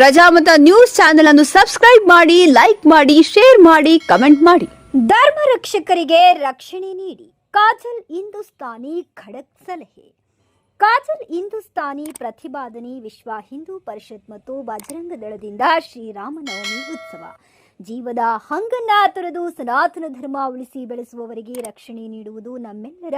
Prajamata news channel ಅನ್ನು subscribe ಮಾಡಿ, like ಮಾಡಿ, ಶೇರ್ ಮಾಡಿ, ಕಮೆಂಟ್ ಮಾಡಿ. ಧರ್ಮ ರಕ್ಷಕರಿಗೆ ರಕ್ಷಣೆ ನೀಡಿ ಕಾಜಲ್ ಹಿಂದೂಸ್ತಾನಿ ಖಡಕ್ ಸಲಹೆ. ಕಾಜಲ್ ಹಿಂದೂಸ್ತಾನಿ ಪ್ರತಿಪಾದನೆ ವಿಶ್ವ ಹಿಂದೂ ಪರಿಷತ್ ಮತ್ತು ಬಜರಂಗ ದಳದಿಂದ ಶ್ರೀರಾಮನವಮಿ ಉತ್ಸವ. ಜೀವದ ಹಂಗನ್ನ ತೊರೆದು ಸನಾತನ ಧರ್ಮ ಉಳಿಸಿ ಬೆಳೆಸುವವರಿಗೆ ರಕ್ಷಣೆ ನೀಡುವುದು ನಮ್ಮೆಲ್ಲರ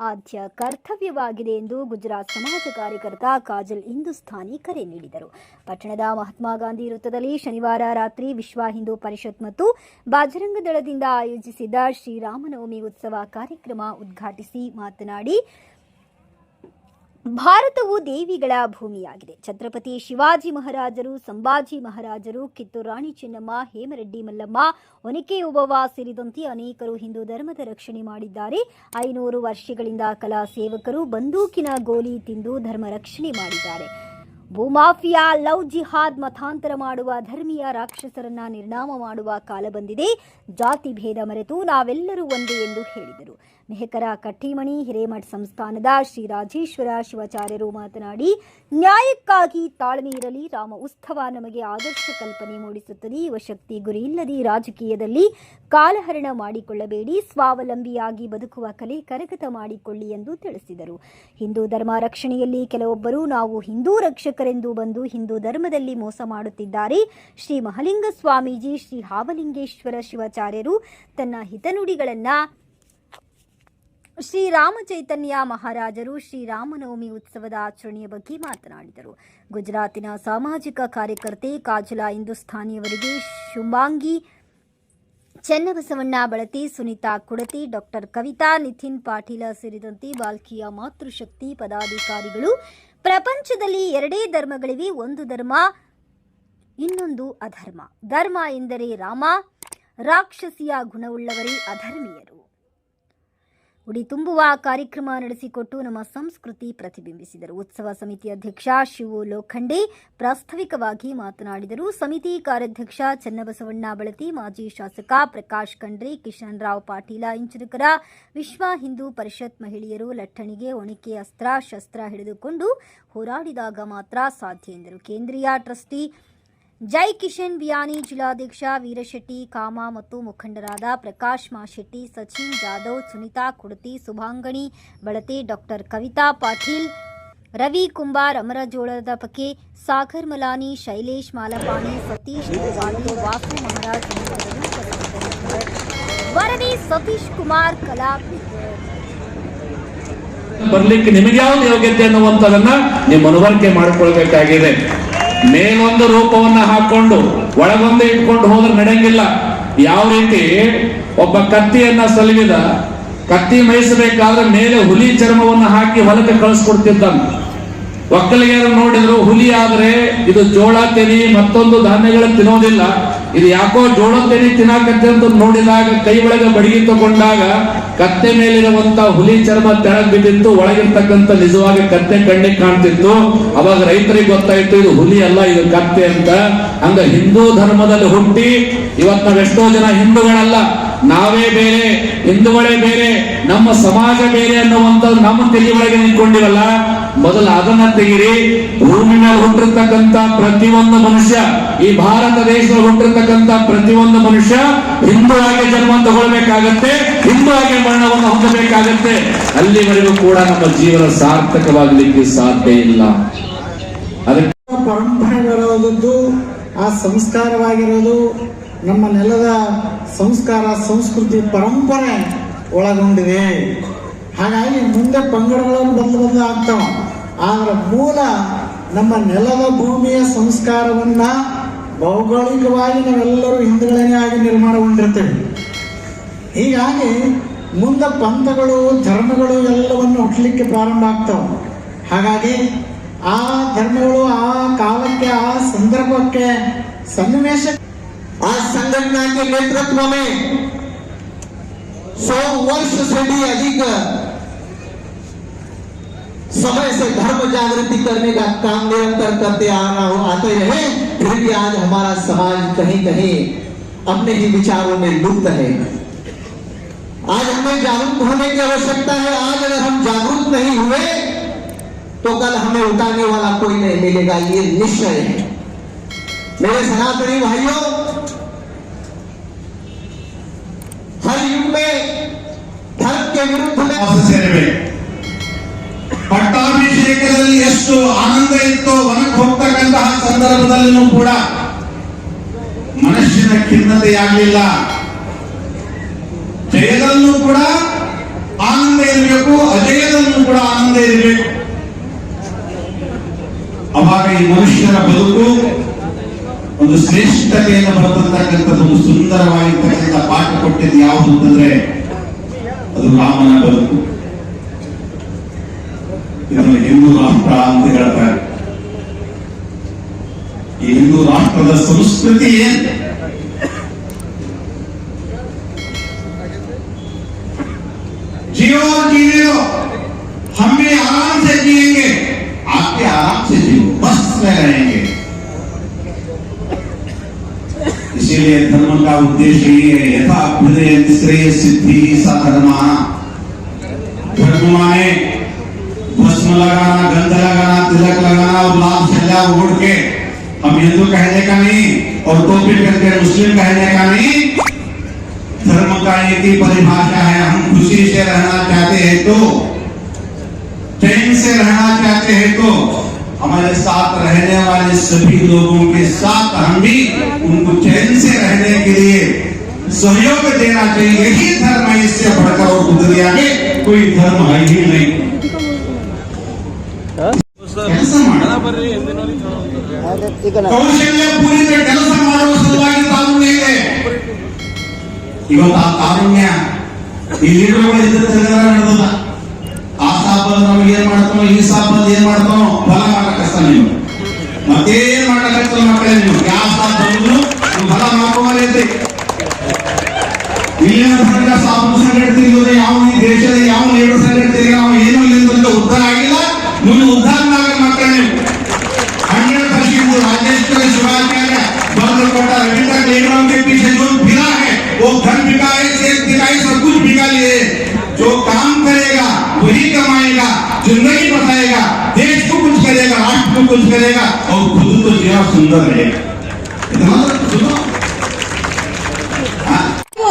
ಆದ್ಯ ಕರ್ತವ್ಯವಾಗಿದೆ ಎಂದು ಗುಜರಾತ್ ಸಮಾಜ ಕಾರ್ಯಕರ್ತ ಕಾಜಲ್ ಹಿಂದೂಸ್ತಾನಿ ಕರೆ ನೀಡಿದರು. ಪಟ್ಟಣದ ಮಹಾತ್ಮ ಗಾಂಧಿ ವೃತ್ತದಲ್ಲಿ ಶನಿವಾರ ರಾತ್ರಿ ವಿಶ್ವ ಹಿಂದೂ ಪರಿಷತ್ ಮತ್ತು ಬಜರಂಗ ದಳದಿಂದ ಆಯೋಜಿಸಿದ್ದ ಶ್ರೀರಾಮನವಮಿ ಉತ್ಸವ ಕಾರ್ಯಕ್ರಮ ಉದ್ಘಾಟಿಸಿ ಮಾತನಾಡಿ, ಭಾರತವು ದೇವಿಗಳ ಭೂಮಿಯಾಗಿದೆ. ಛತ್ರಪತಿ ಶಿವಾಜಿ ಮಹಾರಾಜರು, ಸಂಭಾಜಿ ಮಹಾರಾಜರು, ಕಿತ್ತೂರು ರಾಣಿ ಚೆನ್ನಮ್ಮ, ಹೇಮರೆಡ್ಡಿ ಮಲ್ಲಮ್ಮ, ಒನಕೆ ಓಬವ್ವ ಸೇರಿದಂತೆ ಅನೇಕರು ಹಿಂದೂ ಧರ್ಮದ ರಕ್ಷಣೆ ಮಾಡಿದ್ದಾರೆ. 500 ವರ್ಷಗಳಿಂದ ಕಲಾ ಸೇವಕರು ಬಂದೂಕಿನ ಗೋಲಿ ತಿಂದು ಧರ್ಮ ರಕ್ಷಣೆ ಮಾಡಿದ್ದಾರೆ. ಭೂಮಾಫಿಯಾ, ಲವ್ ಜಿಹಾದ್, ಮತಾಂತರ ಮಾಡುವ ಧರ್ಮೀಯ ರಾಕ್ಷಸರನ್ನ ನಿರ್ನಾಮ ಮಾಡುವ ಕಾಲ ಬಂದಿದೆ. ಜಾತಿ ಭೇದ ಮರೆತು ನಾವೆಲ್ಲರೂ ಒಂದೇ ಎಂದು ಹೇಳಿದರು. ಮೆಹಕರ ಕಟ್ಟಿಮಣಿ ಹಿರೇಮಠ್ ಸಂಸ್ಥಾನದ ಶ್ರೀ ರಾಜೇಶ್ವರ ಶಿವಾಚಾರ್ಯರು ಮಾತನಾಡಿ, ನ್ಯಾಯಕ್ಕಾಗಿ ತಾಳ್ಮೆ ಇರಲಿ. ರಾಮ ಉತ್ಸವ ನಮಗೆ ಆದರ್ಶ ಕಲ್ಪನೆ ಮೂಡಿಸುತ್ತದೆ. ಯುವಶಕ್ತಿ ಗುರಿ ಇಲ್ಲದೆ ರಾಜಕೀಯದಲ್ಲಿ ಕಾಲಹರಣ ಮಾಡಿಕೊಳ್ಳಬೇಡಿ. ಸ್ವಾವಲಂಬಿಯಾಗಿ ಬದುಕುವ ಕಲೆ ಕರಗತ ಮಾಡಿಕೊಳ್ಳಿ ಎಂದು ತಿಳಿಸಿದರು. ಹಿಂದೂ ಧರ್ಮ ರಕ್ಷಣೆಯಲ್ಲಿ ಕೆಲವೊಬ್ಬರು ನಾವು ಹಿಂದೂ ರಕ್ಷಕರೆಂದು ಬಂದು ಹಿಂದೂ ಧರ್ಮದಲ್ಲಿ ಮೋಸ ಮಾಡುತ್ತಿದ್ದಾರೆ. ಶ್ರೀ ಮಹಾಲಿಂಗ ಸ್ವಾಮೀಜಿ, ಶ್ರೀ ಹಾವಲಿಂಗೇಶ್ವರ ಶಿವಾಚಾರ್ಯರು ತನ್ನ ಹಿತನುಡಿಗಳನ್ನು ಶ್ರೀರಾಮ ಚೈತನ್ಯ ಮಹಾರಾಜರು ಶ್ರೀರಾಮನವಮಿ ಉತ್ಸವದ ಆಚರಣೆಯ ಬಗ್ಗೆ ಮಾತನಾಡಿದರು. ಗುಜರಾತಿನ ಸಾಮಾಜಿಕ ಕಾರ್ಯಕರ್ತೆ ಕಾಜಲಾ ಹಿಂದೂಸ್ತಾನಿಯವರಿಗೆ ಶುಭಾಂಗಿ, ಚೆನ್ನಬಸವಣ್ಣ ಬಳತಿ, ಸುನೀತಾ ಕುಡತಿ, ಡಾಕ್ಟರ್ ಕವಿತಾ, ನಿತಿನ್ ಪಾಟೀಲ ಸೇರಿದಂತೆ ಬಾಲ್ಕಿಯ ಮಾತೃಶಕ್ತಿ ಪದಾಧಿಕಾರಿಗಳು, ಪ್ರಪಂಚದಲ್ಲಿ 2 ಧರ್ಮಗಳಿವೆ, ಒಂದು ಧರ್ಮ, ಇನ್ನೊಂದು ಅಧರ್ಮ. ಧರ್ಮ ಎಂದರೆ ರಾಮ, ರಾಕ್ಷಸಿಯ ಗುಣವುಳ್ಳವರೇ ಅಧರ್ಮೀಯರು. ಉಡಿ ತುಂಬುವ ಕಾರ್ಯಕ್ರಮ ನಡೆಸಿಕೊಟ್ಟು ನಮ್ಮ ಸಂಸ್ಕೃತಿ ಪ್ರತಿಬಿಂಬಿಸಿದರು. ಉತ್ಸವ ಸಮಿತಿ ಅಧ್ಯಕ್ಷ ಶಿವು ಲೋಖಂಡೆ ಪ್ರಾಸ್ತಾವಿಕವಾಗಿ ಮಾತನಾಡಿದರು. ಸಮಿತಿ ಕಾರ್ಯಾಧ್ಯಕ್ಷ ಚನ್ನಬಸವಣ್ಣ ಬಳತಿ, ಮಾಜಿ ಶಾಸಕ ಪ್ರಕಾಶ್ ಖಂಡ್ರೆ, ಕಿಶನ್ ರಾವ್ ಪಾಟೀಲ ಇಂಚುನಕರ, ವಿಶ್ವ ಹಿಂದೂ ಪರಿಷತ್ ಮಹಿಳೆಯರು ಲಟ್ಟಣಿಗೆ ಒಣಕೆ ಅಸ್ತ್ರ ಶಸ್ತ್ರ ಹಿಡಿದುಕೊಂಡು ಹೋರಾಡಿದಾಗ ಮಾತ್ರ ಸಾಧ್ಯ ಎಂದರು. ಕೇಂದ್ರೀಯ ಟ್ರಸ್ಟಿ ಜೈ ಕಿಶನ್ ವಿಯಾನಿ, ಜಿಲ್ಲಾಧ್ಯಕ್ಷ ವೀರಶೆಟ್ಟಿ ಕಾಮ ಮತ್ತು ಮುಖಂಡರಾದ ಪ್ರಕಾಶ್ ಮಾಶೆಟ್ಟಿ, ಸಚಿನ್ ಜಾಧವ್, ಸುನೀತಾ ಕುಡತಿ, ಸುಭಾಂಗಣಿ ಬಳತೆ, ಡಾಕ್ಟರ್ ಕವಿತಾ ಪಾಟೀಲ್, ರವಿ ಕುಂಬಾರ್, ಅಮರಜೋಳದ ಪಕೆ, ಸಾಗರ್ ಮಲಾನಿ, ಶೈಲೇಶ್ ಮಾಲಪಾಣಿ, ಸತೀಶ್ ಗೋವಾಡಿ, ವಾಸು ಮಹಾರಾಜ್ ವರದಿ ಸತೀಶ್ ಕುಮಾರ್ ಬರ್ಲಿಕ್ಕೆ ನಿಮಗೆ ಯಾವ್ದು ಯೋಗ್ಯತೆ ಅನ್ನುವಂಥದನ್ನ ನೀವು ಮನವರಿಕೆ ಮಾಡಿಕೊಳ್ಬೇಕಾಗಿದೆ. ಮೇಲೊಂದು ರೂಪವನ್ನ ಹಾಕೊಂಡು ಒಳಗೊಂದು ಇಟ್ಕೊಂಡು ಹೋದ್ರೆ ನಡೆಯಂಗಿಲ್ಲ. ಯಾವ ರೀತಿ ಒಬ್ಬ ಕತ್ತಿಯನ್ನ ಸಲುವಿದ, ಕತ್ತಿ ಮೇಯಿಸಬೇಕಾದ್ರೆ ಮೇಲೆ ಹುಲಿ ಚರ್ಮವನ್ನು ಹಾಕಿ ಹೊಲಕ್ಕೆ ಕಳಿಸ್ಕೊಡ್ತಿದ್ದಾನೆ. ಒಕ್ಕಲಿಗರು ನೋಡಿದ್ರು ಹುಲಿ ಆದ್ರೆ ಇದು ಜೋಳ ತೆನಿ ಮತ್ತೊಂದು ಧಾನ್ಯಗಳ ತಿನ್ನೋದಿಲ್ಲ, ಇದು ಯಾಕೋ ಜೋಳ ತೆನಿ ತಿನ್ನಾಕತ್ತೆ ಅಂತ ನೋಡಿದಾಗ ಕೈ ಒಳಗೆ ಬಡಗಿ ತಗೊಂಡಾಗ ಕತ್ತೆ ಮೇಲಿರುವಂತ ಹುಲಿ ಚರ್ಮ ತೆಳಗ್ ಬಿದ್ದಿತ್ತು, ಒಳಗಿರ್ತಕ್ಕಂಥ ನಿಜವಾಗಿ ಕತ್ತೆ ಕಣ್ಣಿಗೆ ಕಾಣ್ತಿತ್ತು. ಅವಾಗ ರೈತರಿಗೆ ಗೊತ್ತಾಯ್ತು ಇದು ಹುಲಿ ಅಲ್ಲ, ಇದು ಕತ್ತೆ ಅಂತ. ಹಂಗ ಹಿಂದೂ ಧರ್ಮದಲ್ಲಿ ಹುಟ್ಟಿ ಇವತ್ತು ನಾವೆಷ್ಟೋ ಜನ ಹಿಂದೂಗಳಲ್ಲ, ನಾವೇ ಬೇರೆ, ಹಿಂದೂಗಳೇ ಬೇರೆ, ನಮ್ಮ ಸಮಾಜ ಬೇರೆ ಅನ್ನುವಂಥದ್ದು ನಮ್ಮ ತಲೆ ಒಳಗೆ ನಿಂತ್ಕೊಂಡಿರಲ್ಲ. ಮೊದಲು ಅದನ್ನ ತೆಗಿರಿ. ಭೂಮಿ ಮೇಲೆ ಹುಟ್ಟಿರ್ತಕ್ಕಂಥ ಪ್ರತಿಯೊಂದು ಮನುಷ್ಯ, ಈ ಭಾರತ ದೇಶದಲ್ಲಿ ಹುಟ್ಟಿರ್ತಕ್ಕಂಥ ಪ್ರತಿಯೊಂದು ಮನುಷ್ಯ ಹಿಂದೂ ಆಗಿ ಜನ್ಮ ತಗೊಳ್ಬೇಕಾಗತ್ತೆ, ಹಿಂದೂ ಆಗಿ ಮರಣವನ್ನು ಹೊಂದಬೇಕಾಗತ್ತೆ. ಅಲ್ಲಿವರೆಗೂ ಕೂಡ ನಮ್ಮ ಜೀವನ ಸಾರ್ಥಕವಾಗಲಿಕ್ಕೆ ಸಾಧ್ಯ ಇಲ್ಲ. ಅದಕ್ಕೆ ಪರಂಪರೆಗಳಿರೋದು, ಆ ಸಂಸ್ಕಾರವಾಗಿರೋದು ನಮ್ಮ ನೆಲದ ಸಂಸ್ಕಾರ ಸಂಸ್ಕೃತಿ ಪರಂಪರೆ ಒಳಗೊಂಡಿದೆ. ಹಾಗಾಗಿ ಮುಂದೆ ಪಂಗಡಗಳನ್ನು ಬದಲು ಆಗ್ತಾವ. ಆದ್ರೆ ಮೂಲ ನಮ್ಮ ನೆಲದ ಭೂಮಿಯ ಸಂಸ್ಕಾರವನ್ನ ಭೌಗೋಳಿಕವಾಗಿ ನಾವೆಲ್ಲರೂ ಹಿಂದೂಗಳೇ ಆಗಿ ನಿರ್ಮಾಣಗೊಂಡಿರ್ತೇವೆ. ಹೀಗಾಗಿ ಮುಂದೆ ಪಂಥಗಳು ಧರ್ಮಗಳು ಎಲ್ಲವನ್ನು ಹುಟ್ಟಲಿಕ್ಕೆ ಪ್ರಾರಂಭ ಆಗ್ತಾವ. ಹಾಗಾಗಿ ಆ ಧರ್ಮಗಳು ಆ ಕಾಲಕ್ಕೆ ಆ ಸಂದರ್ಭಕ್ಕೆ ಸನ್ನಿವೇಶ आज संगठना के नेतृत्व में 100 वर्ष से भी अधिक समय से धर्म जागृति करने का काम निरंतर करते आते रहे, फिर भी आज हमारा समाज कहीं कहीं अपने ही विचारों में लुप्त है। आज हमें जागरूक होने की आवश्यकता है। आज अगर हम जागरूक नहीं हुए तो कल हमें उठाने वाला कोई नहीं मिलेगा, ये निश्चय है। मेरे सनातनी भाइयों, हर युग में धर्म के विरुद्ध में ಸೇರಿವೆ. ಪಟ್ಟಾಭಿಷೇಕದಲ್ಲಿ ಎಷ್ಟು ಆನಂದ ಇತ್ತು, ವನಕ್ಕೆ ಹೋಗ್ತಕ್ಕಂತಹ ಸಂದರ್ಭದಲ್ಲೂ ಕೂಡ ಮನುಷ್ಯನ ಖಿನ್ನತೆಯಾಗಲಿಲ್ಲ. ಜಯದಲ್ಲೂ ಕೂಡ ಆನಂದ ಇರಬೇಕು, ಅಜಯದಲ್ಲೂ ಕೂಡ ಆನಂದ ಇರಬೇಕು. ಅವಾಗ ಈ ಮನುಷ್ಯರ ಬದುಕು ಒಂದು ಶ್ರೇಷ್ಠತೆಯನ್ನು ಬರತಕ್ಕಂಥದ್ದು, ಒಂದು ಸುಂದರವಾಗಿರ್ತಕ್ಕಂಥ ಪಾಠ ಕೊಟ್ಟಿದ್ದು ಯಾವುದು ಅಂತಂದ್ರೆ ಅದು ರಾಮನ ಬದುಕು. ಇದನ್ನು ಹಿಂದೂ ರಾಷ್ಟ್ರ ಅಂತ ಹೇಳ್ತಾರೆ. ಈ ಹಿಂದೂ ರಾಷ್ಟ್ರದ ಸಂಸ್ಕೃತಿ ಏನು? जियो और जीने दो, हम भी आराम से जिएंगे, आपके आराम से जियो, मस्त में रहेंगे. इसीलिए धर्म का उद्देश्य ये है, यथा अभ्युदय श्रेय सिद्धि सा धर्म. धर्म माने भस्म लगाना, गंध लगाना, तिलक लगाना और लाल सज्जा ओढ़ के हम हिंदू कहने का नहीं और टोपी करके मुस्लिम कहने का नहीं. धर्म का एक ही परिभाषा है, हम खुशी से रहना चाहते हैं तो, चैन से रहना चाहते हैं तो हमारे साथ रहने वाले सभी लोगों के साथ हम भी उनको चैन से रहने के लिए सहयोग देना चाहिए. यही धर्म है, इससे बढ़कर और दुनिया में कोई धर्म है ही नहीं. ಕೌಶಲ್ಯ ಪೂರಿತ ಕೆಲಸ ಮಾಡುವ ಸಲುವಾಗಿ ತಾರುಣ್ಯ ಇದೆ. ಇವತ್ತು ಆ ತಾರುಣ್ಯ ಈ ಲೀಡರ್ಗಳು ಇದ್ದ ನಡೆದಲ್ಲ. ಆ ಸಾಬಲ್ ನಮ್ಗೆ ಏನ್ ಮಾಡ್ತಾನೋ, ಈ ಸಾಬಲ್ ಏನ್ ಮಾಡ್ತಾನೋ, ಫಲ ಮಾಡಕಸ್ತ ನೀವು ಮತ್ತೇನ್ ಮಾಡಕತ್ತ ಮಕ್ಕಳೇ. ನೀವು ಯಾವ ಸಾಬ್ ಬಂದ್ರು ನೀವು ಫಲ ಮಾಡ್ಕೊಂಬರೈತಿ. ಇಲ್ಲಿನ ಸಂಘ ಸಾಬು ಸಂಘಟಿಸಿದ್ರೆ ಯಾವ ಈ ದೇಶದ ಯಾವ ಲೀಡರ್ ಸಂಘಟಿಸಿದ್ರೆ ನಾವು ಏನೂ ಇಲ್ಲಿಂದ ಉದ್ಧಾರ ಆಗಿಲ್ಲ, ಮುಂದೆ ಉದ್ಧಾರ ಆಗಲ್ಲ ಮಕ್ಕಳೇ. ನೀವು 100% राजेश्वर शिवाचार्य बंद कोटा रविंद्र नेहरू के पीछे जो फिरा है वो धन बिकाए, सेठ बिकाए, सब कुछ बिका लिए. जो काम करेगा वही कमाएगा, जिंदगी बचाएगा, देश को कुछ करेगा, राष्ट्र को कुछ करेगा और खुद तो जीवन सुंदर रहेगा. इतना सुनो.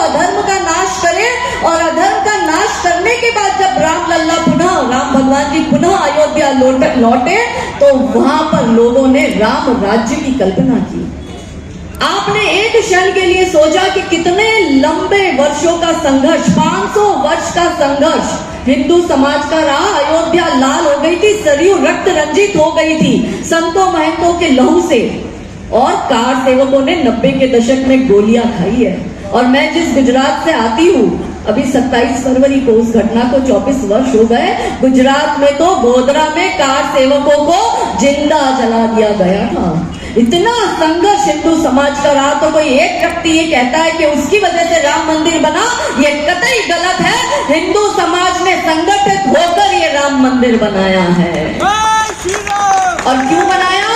अधर्म का नाश करे और अधर्म का नाश करने के बाद जब राम लल्ला पुनः राम भगवान जी पुनः अयोध्या लौटे तो वहां पर लोगों ने राम राज्य की कल्पना की. आपने एक क्षण के लिए सोचा कि कितने लंबे वर्षों का संघर्ष, 500 वर्ष का संघर्ष हिंदू समाज का रहा. अयोध्या लाल हो गई थी, सरयू रक्त रंजित हो गई थी संतों महंतों के लहू से, और कार सेवकों ने 90 के दशक में गोलियां खाई है. और मैं जिस गुजरात से आती हूँ, अभी 27 फरवरी को उस घटना को 24 वर्ष हो गए. गुजरात में तो गोधरा में कार सेवकों को जिंदा जला दिया गया था. इतना संघर्ष हिंदू समाज का रहा. तो कोई एक व्यक्ति ये कहता है कि उसकी वजह से राम मंदिर बना, ये कतई गलत है. हिंदू समाज ने संगठित होकर ये राम मंदिर बनाया है. और क्यों बनाया?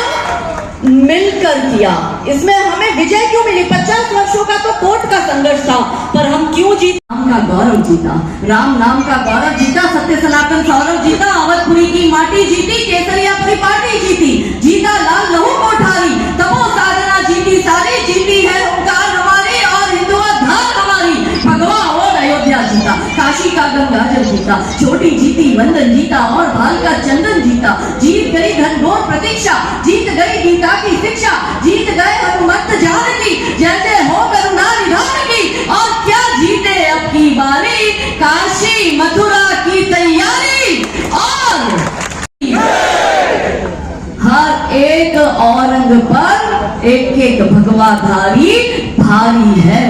मिलकर किया. इसमें हमें विजय क्यों मिली? 50 वर्षों का तो कोर्ट का संघर्ष था, पर हम क्यों जीते? राम का गौरव जीता, राम नाम का गौरव जीता, सत्य सनातन सौरव जीता, अवधपुरी की माटी जीती, केसरिया परिपाटी जीती, जीता लाल लहू कोठारी, तमो साधना जीती, सारी जीती है ओंकार हमारी और हिंदुआ धार हमारी. भगवा और अयोध्या जीता, काशी का गंगाजल जीता, छोटी जीती, वंदन जीता और भाल का चंदन जीता. जीत गई घनघोर प्रतीक्षा, जीत गई गीता की शिक्षा, जीत गए हनुमत जानकी, जैसे हो करुणा निधान की. और क्या जीते अब की बारी, काशी मथुरा की तैयारी. और हर एक औरंग पर एक एक भगवाधारी भारी है.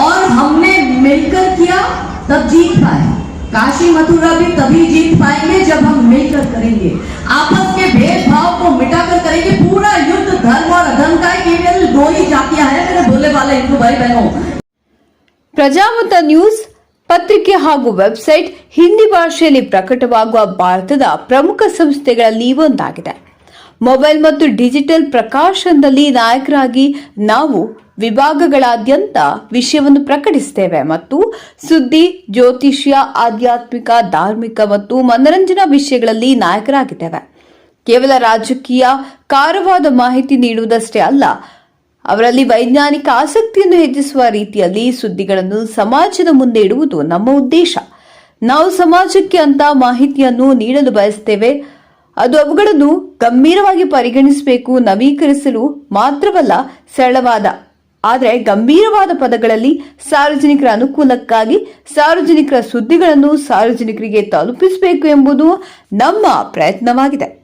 और हमने मिलकर किया तब जीत पाए. काशी मथुरा भी तभी जीत पाएंगे जब हम मिलकर करेंगे, आपस के भेदभाव को मिटाकर करेंगे. पूरा युद्ध धर्म और अधर्म का केवल 2 ही जातियां है मेरे बोले वाले हिंदू भाई बहनों. ಪ್ರಜಾಮತ ನ್ಯೂಸ್ ಪತ್ರಿಕೆ ಹಾಗೂ ವೆಬ್ಸೈಟ್ ಹಿಂದಿ ಭಾಷೆಯಲ್ಲಿ ಪ್ರಕಟವಾಗುವ ಭಾರತದ ಪ್ರಮುಖ ಸಂಸ್ಥೆಗಳಲ್ಲಿ ಒಂದಾಗಿದೆ. ಮೊಬೈಲ್ ಮತ್ತು ಡಿಜಿಟಲ್ ಪ್ರಕಾಶನದಲ್ಲಿ ನಾಯಕರಾಗಿ ನಾವು ವಿಭಾಗಗಳಾದ್ಯಂತ ವಿಷಯವನ್ನು ಪ್ರಕಟಿಸುತ್ತೇವೆ ಮತ್ತು ಸುದ್ದಿ, ಜ್ಯೋತಿಷ್ಯ, ಆಧ್ಯಾತ್ಮಿಕ, ಧಾರ್ಮಿಕ ಮತ್ತು ಮನರಂಜನಾ ವಿಷಯಗಳಲ್ಲಿ ನಾಯಕರಾಗಿದ್ದೇವೆ. ಕೇವಲ ರಾಜಕೀಯ ಕಾರವಾದ ಮಾಹಿತಿ ನೀಡುವುದಷ್ಟೇ ಅಲ್ಲ, ಅವರಲ್ಲಿ ವೈಜ್ಞಾನಿಕ ಆಸಕ್ತಿಯನ್ನು ಹೆಚ್ಚಿಸುವ ರೀತಿಯಲ್ಲಿ ಸುದ್ದಿಗಳನ್ನು ಸಮಾಜದ ಮುಂದೆ ಇಡುವುದು ನಮ್ಮ ಉದ್ದೇಶ. ನಾವು ಸಮಾಜಕ್ಕೆ ಅಂತ ಮಾಹಿತಿಯನ್ನು ನೀಡಲು ಬಯಸುತ್ತೇವೆ. ಅದು ಅವುಗಳನ್ನು ಗಂಭೀರವಾಗಿ ಪರಿಗಣಿಸಬೇಕು, ನವೀಕರಿಸಲು ಮಾತ್ರವಲ್ಲ, ಸರಳವಾದ ಆದರೆ ಗಂಭೀರವಾದ ಪದಗಳಲ್ಲಿ ಸಾರ್ವಜನಿಕರ ಅನುಕೂಲಕ್ಕಾಗಿ ಸಾರ್ವಜನಿಕರ ಸುದ್ದಿಗಳನ್ನು ಸಾರ್ವಜನಿಕರಿಗೆ ತಲುಪಿಸಬೇಕು ಎಂಬುದು ನಮ್ಮ ಪ್ರಯತ್ನವಾಗಿದೆ.